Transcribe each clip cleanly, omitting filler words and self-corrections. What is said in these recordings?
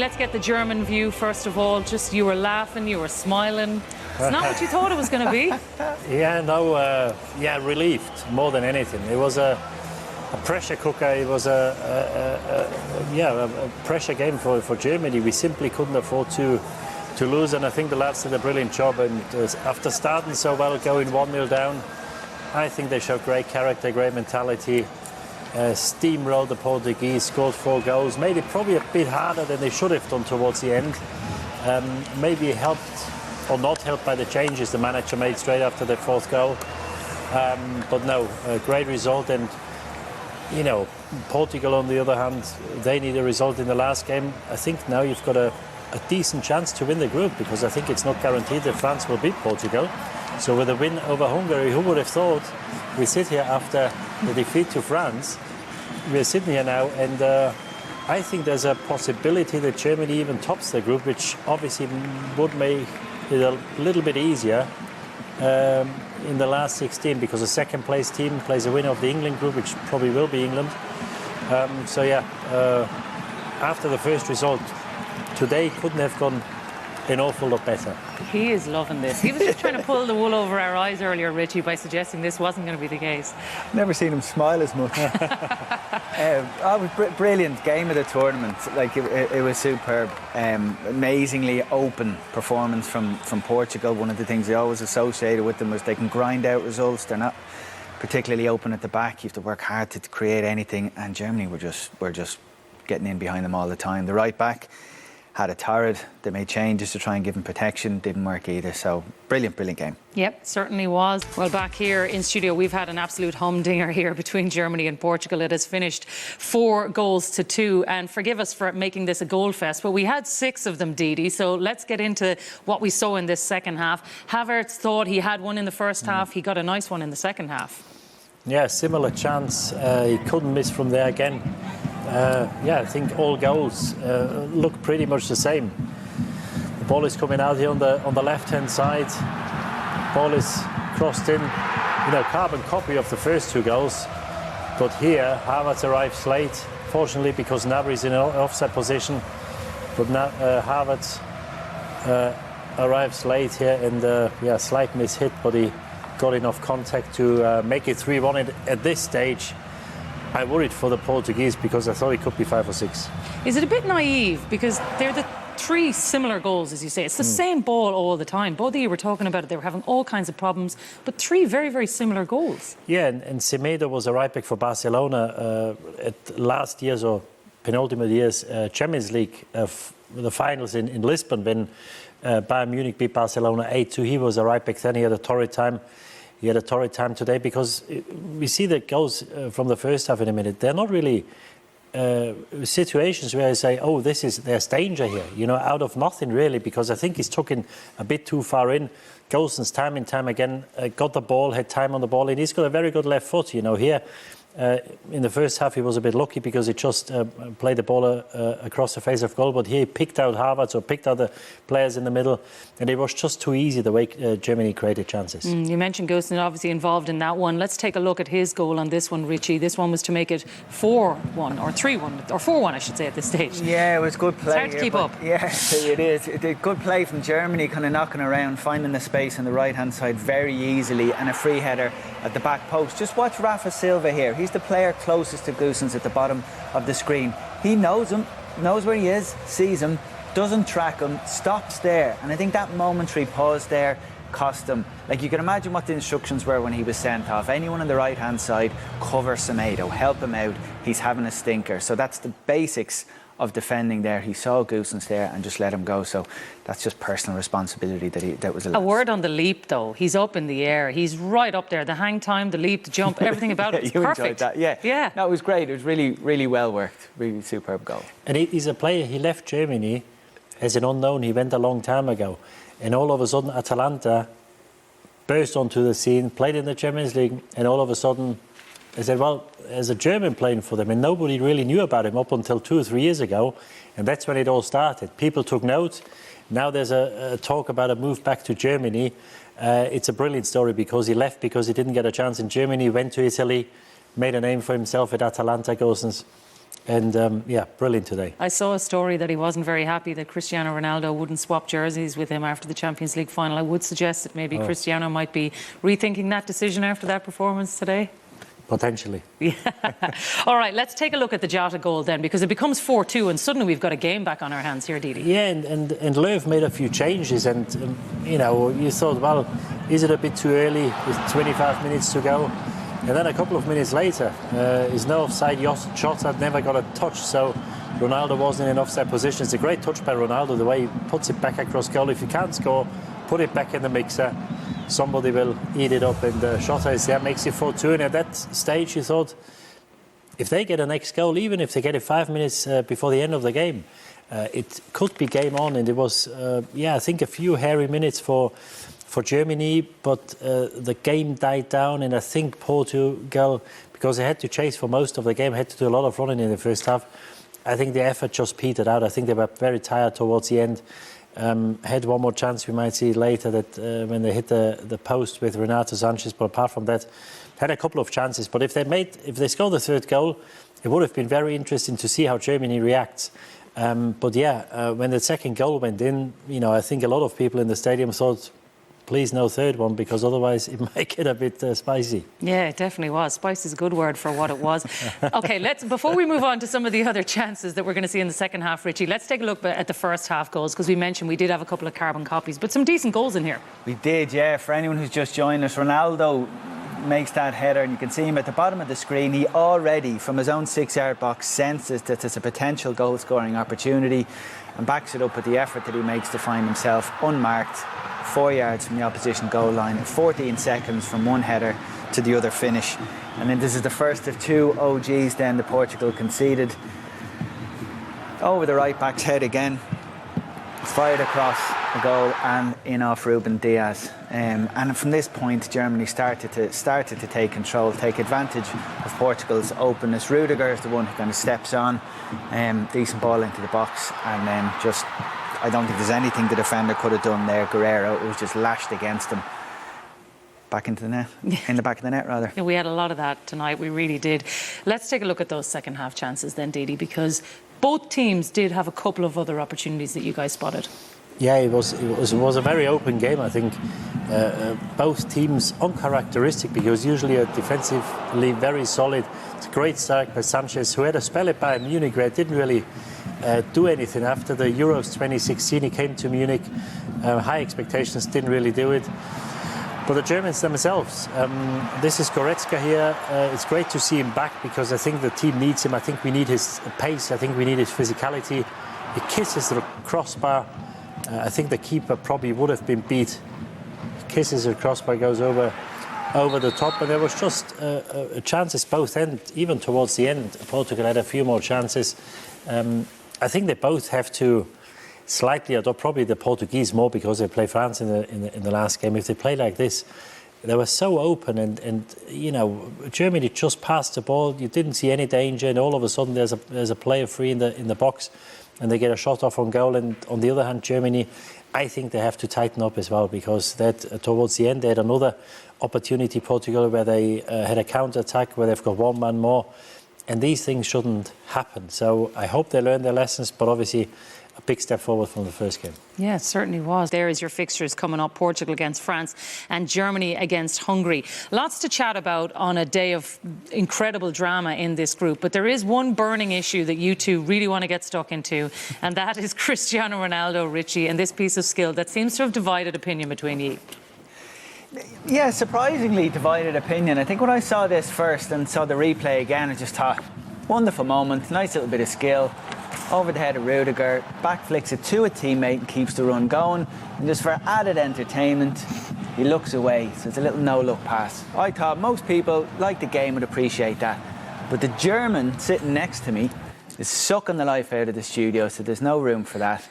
let's get the German view first of all. Just you were laughing, you were smiling. It's not what you thought it was going to be. Yeah, no, relieved more than anything. It was a pressure cooker. It was a pressure game for Germany. We simply couldn't afford to lose, and I think the lads did a brilliant job. And after starting so well, going 1-0 down, I think they showed great character, great mentality. Steamrolled the Portuguese, scored 4 goals, made it probably a bit harder than they should have done towards the end. Maybe helped or not helped by the changes the manager made straight after the 4th goal. But no, a great result. And you know, Portugal on the other hand, they need a result in the last game. I think now you've got a decent chance to win the group, because I think it's not guaranteed that France will beat Portugal. So with a win over Hungary, who would have thought? We sit here after the defeat to France. We're sitting here now, and I think there's a possibility that Germany even tops the group, which obviously would make it a little bit easier in the last 16, because the second place team plays a winner of the England group, which probably will be England. After the first result, today couldn't have gone an awful lot better. He is loving this. He was just trying to pull the wool over our eyes earlier, Richie, by suggesting this wasn't going to be the case. Never seen him smile as much. It was brilliant game of the tournament. Like it was superb. Amazingly open performance from Portugal. One of the things they always associated with them was they can grind out results. They're not particularly open at the back. You have to work hard to create anything. And Germany were just getting in behind them all the time. The right back had a torrid. They made changes to try and give him protection. Didn't work either. So brilliant game. Yep, certainly was. Well, back here in studio, we've had an absolute humdinger here between Germany and Portugal. It has finished 4-2. And forgive us for making this a goal fest, but we had 6 of them, Didi. So let's get into what we saw in this second half. Havertz thought he had one in the first half. He got a nice one in the second half. Yeah, similar chance. He couldn't miss from there again. I think all goals look pretty much the same. The ball is coming out here on the left-hand side. Ball is crossed in. You know, carbon copy of the first 2 goals. But here, Havertz arrives late. Fortunately, because Gnabry is in an offside position. But Havertz arrives late here, and slight miss-hit, but he got enough contact to make it 3-1 at this stage. I worried for the Portuguese because I thought it could be 5 or 6. Is it a bit naive? Because they're the 3 similar goals, as you say. It's the same ball all the time. Both of you were talking about it. They were having all kinds of problems, but 3 very, very similar goals. Yeah, and Semedo was a right back for Barcelona at last year's or penultimate year's Champions League, the finals in Lisbon, when Bayern Munich beat Barcelona 8-2. He was a right back then. He had a torrid time. He had a torrid time today, because we see the goals from the first half in a minute. They're not really situations where I say, oh, there's danger here, you know, out of nothing really, because I think he's taken a bit too far in. Gosens time and time again got the ball, had time on the ball, and he's got a very good left foot, you know. Here in the first half he was a bit lucky because he just played the ball across the face of goal, but here he picked out Havertz or picked out the players in the middle, and it was just too easy the way Germany created chances. You mentioned Gosens obviously involved in that one. Let's take a look at his goal on this one, Richie. This one was to make it 4-1 or 3-1 or 4-1, I should say, at this stage. Yeah, it was good play. It's hard to keep up. Yeah, it is. Good play from Germany, kind of knocking around, finding the space on the right-hand side very easily, and a free header at the back post. Just watch Rafa Silva here. He's the player closest to Gosens at the bottom of the screen. He knows him, knows where he is, sees him, doesn't track him, stops there. And I think that momentary pause there cost him. Like, you can imagine what the instructions were when he was sent off. Anyone on the right-hand side, cover Semedo, help him out. He's having a stinker. So that's the basics of defending there. He saw Gosens there and just let him go. So that's just personal responsibility that was a word on the leap, though. He's up in the air. He's right up there. The hang time, the leap, the jump, everything about it was perfect. Enjoyed that. Yeah. No, it was great. It was really, really well worked. Really superb goal. And he's a player. He left Germany as an unknown. He went a long time ago. And all of a sudden, Atalanta burst onto the scene, played in the Champions League, and all of a sudden, I said, well, as a German playing for them, and nobody really knew about him up until 2 or 3 years ago, and that's when it all started. People took note. Now there's a talk about a move back to Germany. It's a brilliant story because he left because he didn't get a chance in Germany, went to Italy, made a name for himself at Atalanta, Gosens, And yeah, brilliant today. I saw a story that he wasn't very happy that Cristiano Ronaldo wouldn't swap jerseys with him after the Champions League final. I would suggest that maybe Cristiano might be rethinking that decision after that performance today. Potentially. Yeah. All right, let's take a look at the Jota goal then, because it becomes 4-2 and suddenly we've got a game back on our hands here, Didi. Yeah, and Löw made a few changes, and you know, you thought, well, is it a bit too early with 25 minutes to go? And then a couple of minutes later, is no offside. Jota never got a touch, so Ronaldo wasn't in offside position. It's a great touch by Ronaldo, the way he puts it back across goal. If you can't score, put it back in the mixer. Somebody will eat it up, and Jota is there, makes it 4-2. And at that stage, you thought, if they get a next goal, even if they get it 5 minutes before the end of the game, it could be game on. And it was, I think a few hairy minutes for Germany, but the game died down, and I think Portugal, because they had to chase for most of the game, had to do a lot of running in the first half. I think the effort just petered out. I think they were very tired towards the end. Had one more chance, we might see later, that when they hit the post with Renato Sanchez, but apart from that, had a couple of chances. But if they scored the third goal, it would have been very interesting to see how Germany reacts. But yeah, when the second goal went in, you know, I think a lot of people in the stadium thought, please no third one, because otherwise it might get a bit spicy. Yeah, it definitely was. Spice is a good word for what it was. OK, before we move on to some of the other chances that we're going to see in the second half, Richie, let's take a look at the first half goals, because we mentioned we did have a couple of carbon copies, but some decent goals in here. We did, yeah. For anyone who's just joined us, Ronaldo makes that header, and you can see him at the bottom of the screen. He already, from his own 6-yard box, senses that there's a potential goal-scoring opportunity and backs it up with the effort that he makes to find himself unmarked 4 yards from the opposition goal line, 14 seconds from one header to the other finish. And then this is the first of two OGs then the Portugal conceded. Over the right back's head again, fired across the goal and in off Ruben Diaz. And from this point, Germany started to take control, take advantage of Portugal's openness. Rudiger is the one who kind of steps on, decent ball into the box, and then just, I don't think there's anything the defender could have done there. Guerrero, it was just lashed against him. Back into the net, in the back of the net rather. Yeah, we had a lot of that tonight, we really did. Let's take a look at those second half chances then, Didi, because both teams did have a couple of other opportunities that you guys spotted. Yeah, it was a very open game, I think. Both teams uncharacteristic, because usually are defensively very solid. It's a great start by Sanchez, who had a spell at Bayern Munich where it didn't really do anything. After the Euros 2016, he came to Munich. High expectations, didn't really do it. But the Germans themselves, this is Goretzka here. It's great to see him back, because I think the team needs him. I think we need his pace. I think we need his physicality. He kisses the crossbar. I think the keeper probably would have been beat. He kisses the crossbar, goes over the top. And there was just chances both ends, even towards the end. Portugal had a few more chances. I think they both have to slightly adopt, probably the Portuguese more, because they play France in the last game. If they play like this, they were so open, and you know, Germany just passed the ball. You didn't see any danger, and all of a sudden there's a player free in the box, and they get a shot off on goal. And on the other hand, Germany, I think they have to tighten up as well, because that towards the end they had another opportunity, Portugal, where they had a counter attack where they've got one man more, and these things shouldn't happen. So I hope they learn their lessons, but obviously a big step forward from the first game. Yeah, it certainly was. There is your fixtures coming up: Portugal against France and Germany against Hungary. Lots to chat about on a day of incredible drama in this group, but there is one burning issue that you two really want to get stuck into, and that is Cristiano Ronaldo, Richie, and this piece of skill that seems to have divided opinion between you. Yeah, surprisingly divided opinion. I think when I saw this first and saw the replay again, I just thought, wonderful moment, nice little bit of skill. Over the head of Rudiger, back flicks it to a teammate and keeps the run going. And just for added entertainment, he looks away, so it's a little no-look pass. I thought most people, like the game, would appreciate that. But the German sitting next to me is sucking the life out of the studio, so there's no room for that.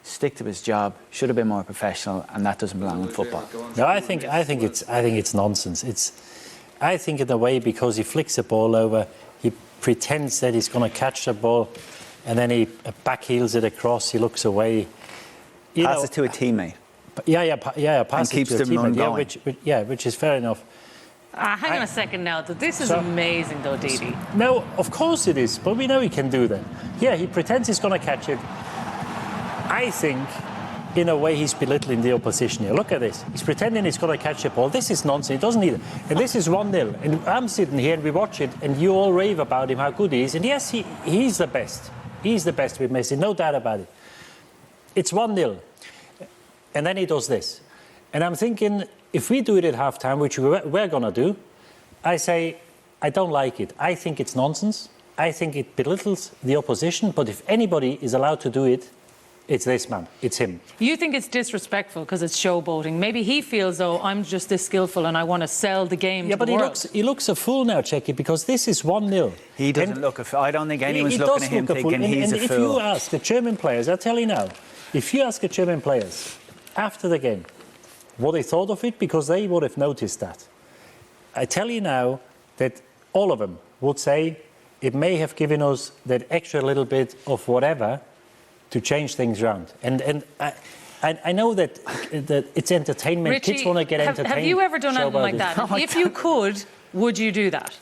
Stick to his job, should have been more professional, and that doesn't belong in football. No, I think it's nonsense. I think in a way, because he flicks the ball over, he pretends that he's going to catch the ball, and then he backheels it across. He looks away. Passes to a teammate. Yeah. Passes and keeps to a the run teammate. going. Which is fair enough. Hang on a second now. This is amazing, though, Didi. No, of course it is, but we know he can do that. Yeah, he pretends he's going to catch it. I think, in a way, he's belittling the opposition here. Look at this. He's pretending he's going to catch the ball. This is nonsense. He doesn't need it. And this is 1-0. And I'm sitting here and we watch it, and you all rave about him, how good he is. And yes, he's the best. He's the best with Messi, no doubt about it. It's 1-0. And then he does this. And I'm thinking, if we do it at half-time, which we're going to do, I say, I don't like it. I think it's nonsense. I think it belittles the opposition. But if anybody is allowed to do it, it's this man. It's him. You think it's disrespectful because it's showboating. Maybe he feels, though, I'm just this skillful and I want to sell the game to the world. He looks a fool now, Checky, because this is 1-0. He doesn't look a fool. I don't think anyone's looking at him thinking he's a fool. If you ask the German players, I tell you now, if you ask the German players after the game what they thought of it, because they would have noticed that. I tell you now that all of them would say it may have given us that extra little bit of whatever to change things around. And I know that it's entertainment. Richie, kids want to get entertained. Have you ever done anything like that? If you could, would you do that?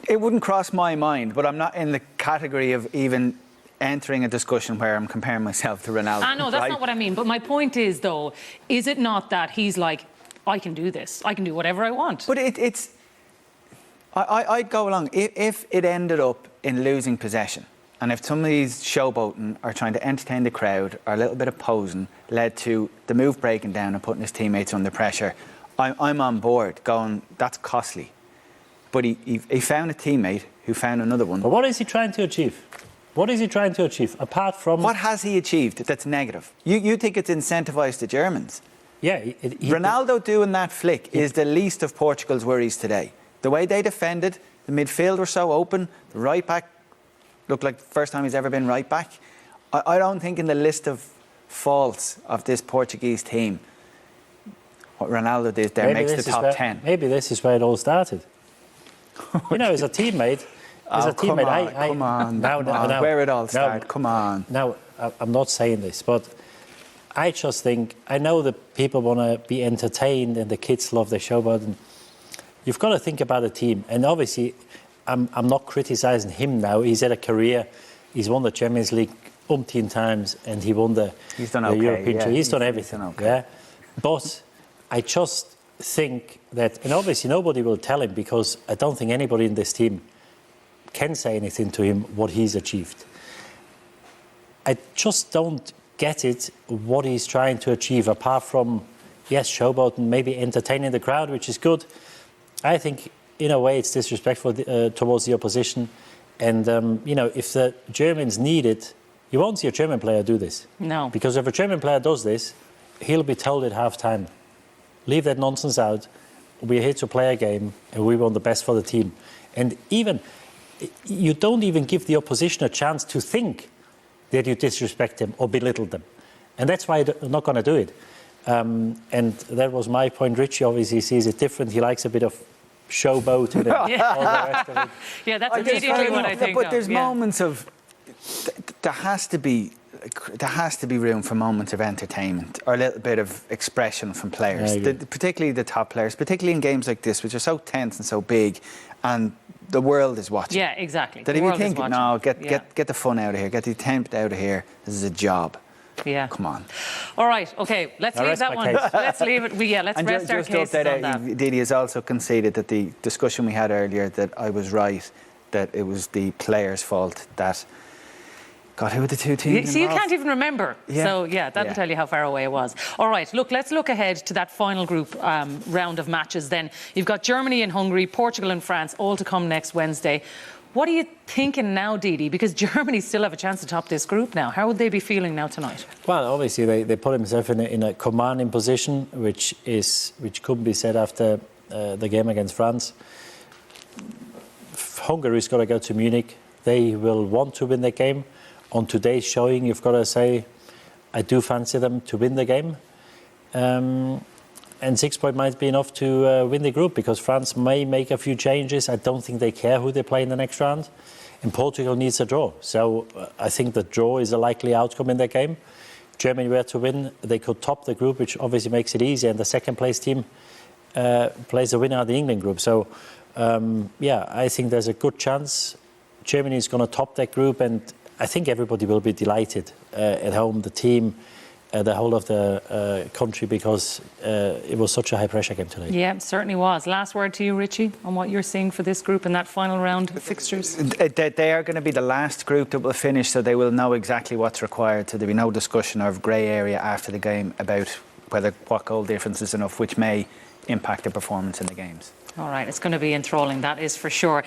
It wouldn't cross my mind, but I'm not in the category of even entering a discussion where I'm comparing myself to Ronaldo. I know, that's not what I mean. But my point is, though, is it not that he's like, I can do this. I can do whatever I want. But I'd go along. If it ended up in losing possession, and if somebody's showboating or trying to entertain the crowd or a little bit of posing led to the move breaking down and putting his teammates under pressure, I'm on board going, that's costly. But he found a teammate who found another one. But what is he trying to achieve? What is he trying to achieve, apart from... What has he achieved that's negative? You think it's incentivised the Germans? Yeah. Ronaldo doing that flick is the least of Portugal's worries today. The way they defended, the midfield were so open, the right back looked like the first time he's ever been right back. I don't think in the list of faults of this Portuguese team, what Ronaldo did there makes the top 10. Maybe this is where it all started. You know, as a teammate... Come on. Where it all started, come on. Now, I'm not saying this, but I just think, I know that people want to be entertained and the kids love the show, but you've got to think about a team. And obviously, I'm not criticising him now. He's had a career. He's won the Champions League umpteen times and he won the European Tour. He's done everything. Yeah. But I just think that, and obviously nobody will tell him because I don't think anybody in this team can say anything to him what he's achieved. I just don't get it, what he's trying to achieve, apart from, yes, showboat and maybe entertaining the crowd, which is good. I think, in a way, it's disrespectful towards the opposition. And, you know, if the Germans need it, you won't see a German player do this. No. Because if a German player does this, he'll be told at half-time, leave that nonsense out, we're here to play a game, and we want the best for the team. And even... you don't even give the opposition a chance to think that you disrespect them or belittle them. And that's why they're not going to do it. And that was my point. Richie obviously sees it different. He likes a bit of showboat and all the rest of it. Yeah, that's immediately what I think. But there's moments of... There has to be room for moments of entertainment or a little bit of expression from players, particularly the top players, particularly in games like this, which are so tense and so big, and the world is watching. Yeah, exactly. That if you think, no, get the fun out of here, get the tempt out of here, this is a job. Yeah. Come on. All right, okay, let's leave that one. Let's leave it. Let's rest our cases on that. Didi has also conceded that the discussion we had earlier, that I was right, that it was the players' fault that... God, who were the two teams So you can't even remember. Yeah. So, that'll tell you how far away it was. All right, look, let's look ahead to that final group round of matches then. You've got Germany and Hungary, Portugal and France, all to come next Wednesday. What are you thinking now, Didi? Because Germany still have a chance to top this group now. How would they be feeling now tonight? Well, obviously, they put themselves in a commanding position, which couldn't be said after the game against France. Hungary's got to go to Munich. They will want to win the game. On today's showing, you've got to say, I do fancy them to win the game. And 6 points might be enough to win the group, because France may make a few changes. I don't think they care who they play in the next round. And Portugal needs a draw. So I think the draw is a likely outcome in that game. Germany were to win, they could top the group, which obviously makes it easier. And the second place team plays the winner of the England group. So, yeah, I think there's a good chance Germany is going to top that group, and I think everybody will be delighted at home, the team, the whole of the country, because it was such a high-pressure game today. Yeah, it certainly was. Last word to you, Richie, on what you're seeing for this group in that final round of fixtures. They are going to be the last group that will finish, so they will know exactly what's required. So there'll be no discussion of grey area after the game about what goal difference is enough, which may impact the performance in the games. All right, it's going to be enthralling, that is for sure.